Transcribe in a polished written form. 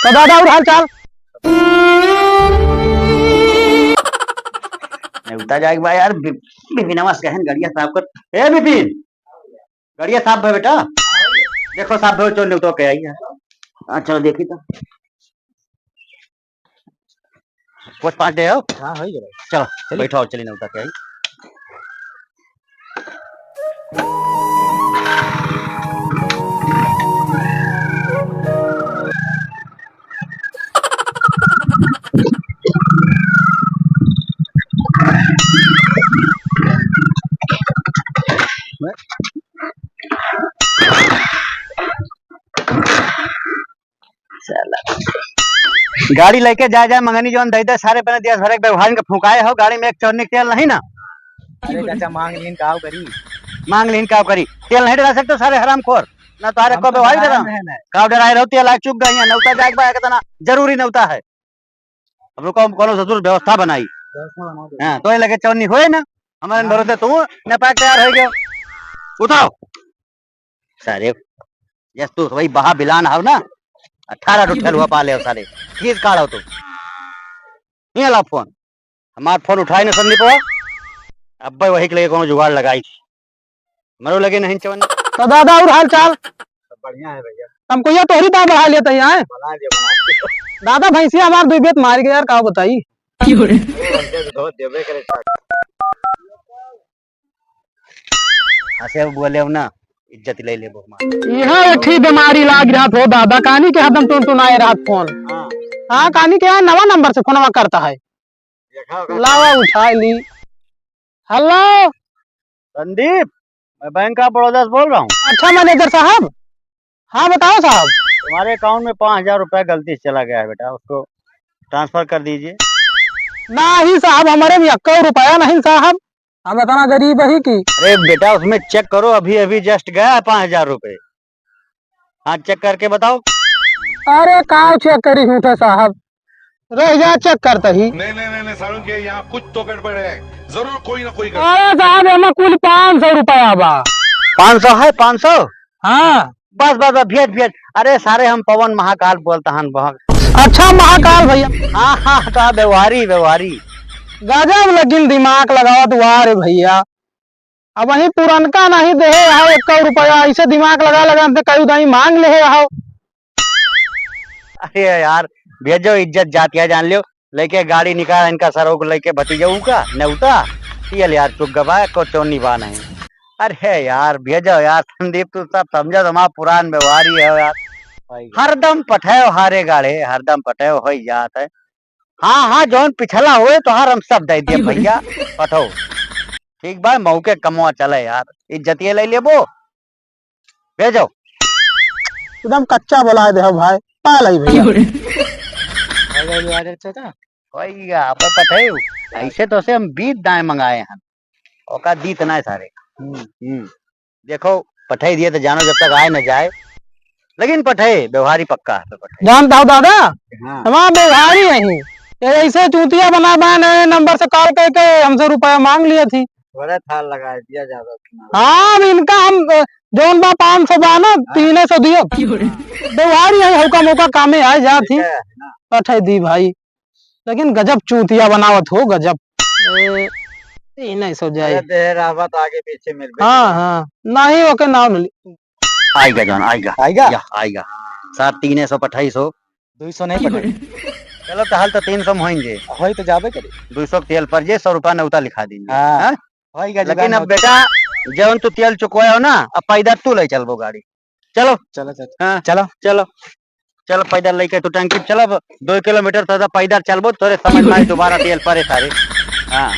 तो दादा और हाल चाल उठा जाएगा भाई यार बिपिन आवाज कहन गड़िया साहब कर ए बिपिन गड़िया साहब भाई बेटा देखो साहब भाई चलो तो के आई है चलो देखी तो कुछ पाँच दे हो हाँ है चलो बैठो और चली नौता के आई गाड़ी लेके जा मंगनी जोन दे दे सारे पहले दिया भरे व्यवहार के फुकाए हो गाड़ी में एक चोरने तेल नहीं ना अरे चाचा मांग लीन काव करी मांग लीन का करी तेल नहीं डरा सकते सारे हरामखोर ना तारे को व्यवहार डरा काव डराए रहो तेल चुक गई है नौता जाग बा कितना जरूरी नौता है अब रुको कोनो ससुर व्यवस्था बनाई हां तो लगे चोरनी होए ना हमारे भरोसे तू न पाक तैयार हो गयो उठाओ सारे यस तू वही बहा बिलान हाव ना 18 रुपया हुआ पाले सारे खींच काढ़ो तू ये ला फोन हमार फोन उठाई ना संदीप अब भाई वही के लिए कोनो जुगाड़ लगाई थी मरो लगे नहीं चवन तो दादा और हाल चाल बढ़िया है भैया हमको ये तोहरी दाम बढ़ा लेते हैं बना दिया दादा भैंसिया हमार दुई बेत मार गया यार का बताई देबे करे हसे बोले ना इज्जत ले ले यह एक ही बीमारी लाग रहा हो दादा कहानी के हदम टुनटुनाए रात फोन हाँ कहानी के नवा नंबर से फोनवा करता है लावा उठा ली हेलो संदीप मैं बैंक ऑफ बड़ौदा से बोल रहा हूँ अच्छा मैनेजर साहब हाँ बताओ साहब तुम्हारे अकाउंट में 5000 रुपया गलती से चला गया है बेटा उसको ट्रांसफर कर दीजिए नहीं साहब हमारे भी 1 रुपया नहीं साहब हम इतना गरीब ही की अरे बेटा उसमें चेक करो अभी अभी जस्ट गया है 5000 रुपये हाँ चेक करके बताओ अरे का चेक करी झूठे साहब रह जा चेक करते ही नहीं सारुण के यहाँ कुछ तो गड़बड़ है जरूर कोई ना कोई अरे साहब हमें कुल 500 रुपया बा 500 है 500 हाँ बस बस बस भेज भेज अरे सारे हम पवन महाकाल बोलता हन बहुत अच्छा महाकाल भैया हाँ हाँ तो व्यवहारी व्यवहारी गजब लेकिन दिमाग लगावा दुआ रे भैया अब वही पुरनका नहीं दे आओ 1 रुपया ऐसे दिमाग लगा लगा हमसे कई दाई मांग ले आओ अरे यार भेजो इज्जत जातिया जान लियो लेके गाड़ी निकाल इनका सरों को लेके भतीजों का नौता ये यार चुप गवाए को चोनी बा नहीं अरे यार भेजो यार संदीप तू सब समझो तुम्हारा पुरान व्यवहारी है यार हरदम पठाओ हारे गाड़े हरदम पठाओ हो जात है हाँ हाँ जौन पिछला हुए तो हर हम सब दे दिए भैया पठो ठीक भाई मौके कमवा चले यार इज्जतिये ले लेबो भेजो एकदम कच्चा बोला दे भाई पाल आई भैया होइगा अब पठाओ ऐसे तो से हम 20 दाएं मंगाए हैं औका दी तना सारे देखो पठाई दिए तो जानो जब तक आए न जाए लेकिन पठाए व्यवहारी पक्का है पठाए जानता हो दादा हाँ हमारा व्यवहार ही नहीं ये ऐसे चूतिया बना बना नंबर से कॉल करके हमसे रुपया मांग लिया थी बड़ा थाल लगा दिया ज्यादा हाँ अब इनका हम जोन बा 500 बा ना 300 दियो व्यवहार ही हल्का मौका कामे आ जा थी पठाई दी भाई लेकिन गजब चूतिया बनावत हो गजब नहीं सो जाए रावत आगे पीछे मिल हाँ हाँ नहीं ओके नाम आएगा जान आएगा आएगा आएगा सात 300 2800 200 नहीं पड़े चलो तो हाल तो 300 में होंगे वही तो जाबे करे 200 तेल पर जे 100 रुपया नौता लिखा दीजिए हाँ। होइगा लेकिन अब बेटा जब तू तेल चुकवाए हो ना अब पैदल तू ले चलबो गाड़ी चलो चलो हाँ चलो चलो चलो पैदल लेके तू टंकी चलो 2 किलोमीटर तो पैदल चलबो तोरे समझ में दोबारा तेल परे सारे हाँ